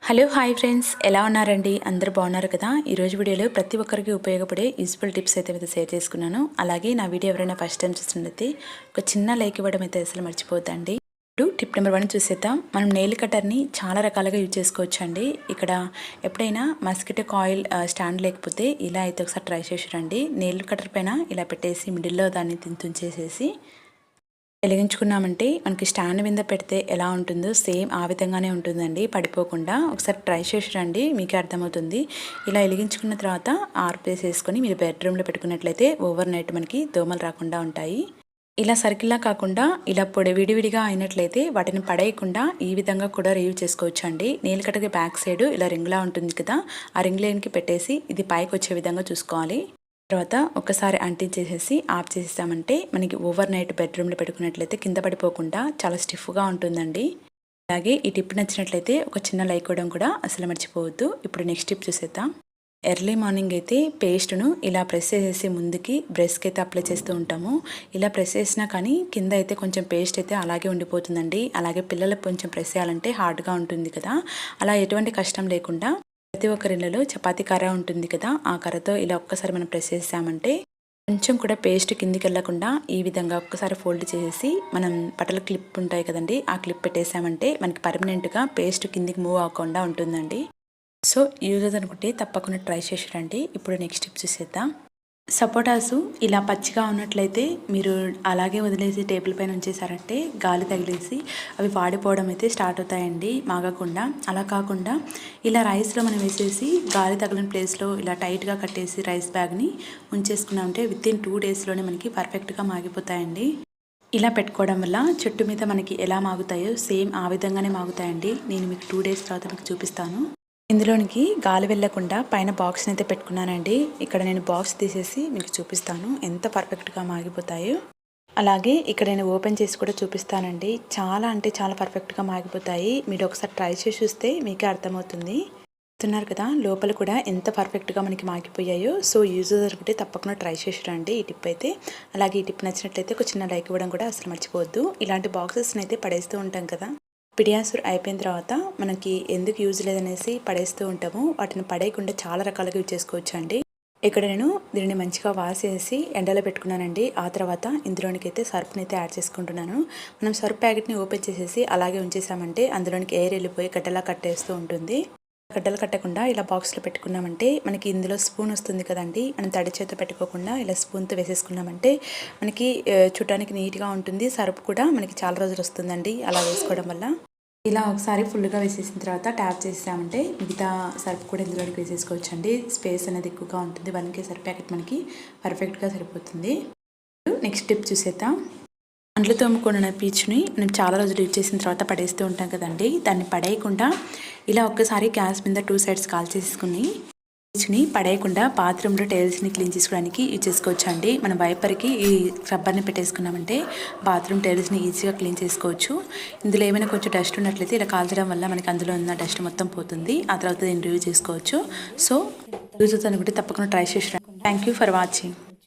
Hello hi friends, ఎలా ఉన్నారండి? అందరూ బాగున్నారు కదా? ఈరోజు వీడియోలో ప్రతి ఒక్కరికి ఉపయోగపడే యూస్ఫుల్ టిప్స్ అయితే షేర్ చేసుకున్నాను. అలాగే నా వీడియో ఎవరైనా ఫస్ట్ టైం చూస్తున్నట్లయితే ఒక చిన్న లైక్ ఇవ్వడం అయితే అసలు మర్చిపోద్దండి. ఇప్పుడు టిప్ నెంబర్ 1 చూసేద్దాం. మనం నెయిల్ కట్టర్ని చాలా రకాలుగా యూజ్ చేసుకోవచ్చు అండి. ఇక్కడ ఎప్పుడైనా మస్కిటో కాయిల్ స్టాండ్ లేకపోతే ఇలా అయితే ఒకసారి ట్రై చేసి రండి. నెయిల్ కట్టర్ పైన ఇలా పెట్టేసి మిడిల్లో దాన్ని తుంచేసేసి వెలిగించుకున్నామంటే మనకి స్టాండ్ మీద పెడితే ఎలా ఉంటుందో సేమ్ ఆ విధంగానే ఉంటుందండి, పడిపోకుండా. ఒకసారి ట్రై చేసి రండి, మీకే అర్థమవుతుంది. ఇలా వెలిగించుకున్న తర్వాత ఆర్పేసేసుకొని మీరు బెడ్రూమ్లో పెట్టుకున్నట్లయితే ఓవర్ నైట్ మనకి దోమలు రాకుండా ఉంటాయి. ఇలా సర్కిల్లా కాకుండా ఇలా విడివిడిగా అయినట్లయితే వాటిని పడేయకుండా ఈ విధంగా కూడా రీవ్ చేసుకోవచ్చు అండి. నీళ్ళ కట్టకి బ్యాక్ సైడ్ ఇలా రింగ్లా ఉంటుంది కదా, ఆ రింగ్ లైన్కి పెట్టేసి ఇది పైకి వచ్చే విధంగా చూసుకోవాలి. తర్వాత ఒకసారి అంటించేసేసి ఆఫ్ చేసేసామంటే మనకి ఓవర్ నైట్ బెడ్రూమ్లో పెట్టుకున్నట్లయితే కింద పడిపోకుండా చాలా స్టిఫ్గా ఉంటుందండి. అలాగే ఈ టిప్ నచ్చినట్లయితే ఒక చిన్న లైక్ ఇవ్వడం కూడా అసలు మర్చిపోవద్దు. ఇప్పుడు నెక్స్ట్ టిప్ చూసేద్దాం. ఎర్లీ మార్నింగ్ అయితే పేస్ట్ను ఇలా ప్రెస్ చేసేసి ముందుకి బ్రష్కి అయితే అప్లై చేస్తూ ఉంటాము. ఇలా ప్రెస్ చేసినా కానీ కింద అయితే కొంచెం పేస్ట్ అయితే అలాగే ఉండిపోతుందండి. అలాగే పిల్లలకు కొంచెం ప్రెస్ చేయాలంటే హార్డ్గా ఉంటుంది కదా, అలా ఎటువంటి కష్టం లేకుండా ప్రతి ఒక్కరి ఇళ్ళలో చపాతీ కర్ర ఉంటుంది కదా, ఆ కర్రతో ఇలా ఒక్కసారి మనం ప్రెస్ చేసామంటే కొంచెం కూడా పేస్ట్ కిందికి వెళ్ళకుండా ఈ విధంగా ఒక్కసారి ఫోల్డ్ చేసేసి మనం బట్టల క్లిప్ ఉంటాయి కదండి, ఆ క్లిప్ పెట్టేసామంటే మనకి పర్మనెంట్గా పేస్ట్ కిందికి మూవ్ అవ్వకుండా ఉంటుందండి. సో యూజ్ అనుకుంటే తప్పకుండా ట్రై చేసి రండి. ఇప్పుడు నెక్స్ట్ టిప్ చూసేద్దాం. సపోటాసు ఇలా పచ్చిగా ఉన్నట్లయితే మీరు అలాగే వదిలేసి టేబుల్ పైన ఉంచేసారంటే గాలి తగిలేసి అవి వాడిపోవడం అయితే స్టార్ట్ అవుతాయండి, మాగకుండా. అలా కాకుండా ఇలా రైస్లో మనం వేసేసి గాలి తగిలిన ప్లేస్లో ఇలా టైట్గా కట్టేసి రైస్ బ్యాగ్ని ఉంచేసుకున్నామంటే వితిన్ 2 డేస్లోనే మనకి పర్ఫెక్ట్గా మాగిపోతాయండి. ఇలా పెట్టుకోవడం వల్ల చెట్టు మీద మనకి ఎలా మాగుతాయో సేమ్ ఆ విధంగానే మాగుతాయండి. నేను మీకు 2 డేస్ తర్వాత మీకు చూపిస్తాను. ఇందులోనికి గాలి వెళ్ళకుండా పైన బాక్స్ని అయితే పెట్టుకున్నానండి. ఇక్కడ నేను బాక్స్ తీసేసి మీకు చూపిస్తాను ఎంత పర్ఫెక్ట్గా మాగిపోతాయో. అలాగే ఇక్కడ నేను ఓపెన్ చేసి కూడా చూపిస్తానండి. చాలా అంటే చాలా పర్ఫెక్ట్గా మాగిపోతాయి. మీరు ఒకసారి ట్రై చేసి చూస్తే మీకే అర్థమవుతుంది. చూస్తున్నారు కదా లోపల కూడా ఎంత పర్ఫెక్ట్గా మనకి మాగిపోయాయో. సో యూజ్ అనుకుంటే తప్పకుండా ట్రై చేసి రండి ఈ టిప్ అయితే. అలాగే ఈ టిప్ నచ్చినట్లయితే ఒక చిన్న లైక్ ఇవ్వడం కూడా అసలు మర్చిపోవద్దు. ఇలాంటి బాక్సెస్ని అయితే పడేస్తూ ఉంటాం కదా, పిడియాసూర్ అయిపోయిన తర్వాత మనకి ఎందుకు యూజ్ లేదనేసి పడేస్తూ ఉంటాము. వాటిని పడేయకుండా చాలా రకాలుగా యూజ్ చేసుకోవచ్చు అండి. ఇక్కడ నేను దీనిని మంచిగా వాష్ చేసి ఎండలో పెట్టుకున్నానండి. ఆ తర్వాత ఇందులోనికి అయితే సర్ఫ్ని అయితే యాడ్ చేసుకుంటున్నాను. మనం సర్ఫ్ ప్యాకెట్ని ఓపెన్ చేసేసి అలాగే ఉంచేసామంటే అందులోనికి ఎయిర్ వెళ్ళిపోయి గడ్డలా కట్టేస్తూ ఉంటుంది. గడ్డలు కట్టకుండా ఇలా బాక్స్లో పెట్టుకున్నామంటే మనకి ఇందులో స్పూన్ వస్తుంది కదండి, మనం తడి చేతితో పెట్టుకోకుండా ఇలా స్పూన్తో వేసేసుకున్నామంటే మనకి చూడటానికి నీట్గా ఉంటుంది. సర్ఫ్ కూడా మనకి చాలా రోజులు వస్తుందండి అలా వేసుకోవడం వల్ల. ఇలా ఒకసారి ఫుల్గా వేసేసిన తర్వాత ట్యాప్ చేసామంటే మిగతా సర్ఫ్ కూడా ఇందులోకి వేసేసుకోవచ్చు అండి. స్పేస్ అనేది ఎక్కువగా ఉంటుంది. 1 కేజీ సర్ఫ్ ప్యాకెట్ మనకి పర్ఫెక్ట్గా సరిపోతుంది. నెక్స్ట్ టిప్ చూసేద్దాం. అంట్లు తోముకున్న పీచుని మనం చాలా రోజులు యూజ్ చేసిన తర్వాత పడేస్తూ ఉంటాం కదండి, దాన్ని పడేయకుండా ఇలా ఒక్కసారి గ్యాస్ మీద 2 సైడ్స్ కాల్ చేసుకుని పీచుని పడేయకుండా బాత్రూంలో టైల్స్ని క్లీన్ చేసుకోవడానికి యూజ్ చేసుకోవచ్చు అండి. మనం వైపర్కి ఈ స్క్రబ్బర్ని పెట్టేసుకున్నామంటే బాత్రూమ్ టైల్స్ని ఈజీగా క్లీన్ చేసుకోవచ్చు. ఇందులో ఏమైనా కొంచెం డస్ట్ ఉన్నట్లయితే ఇలా కాల్చడం వల్ల మనకి అందులో ఉన్న డస్ట్ మొత్తం పోతుంది. ఆ తర్వాత దీన్ని రివ్యూ చేసుకోవచ్చు. సో యూజ్ అనుకుంటే తప్పకుండా ట్రై చేసి రండి. Thank you for watching.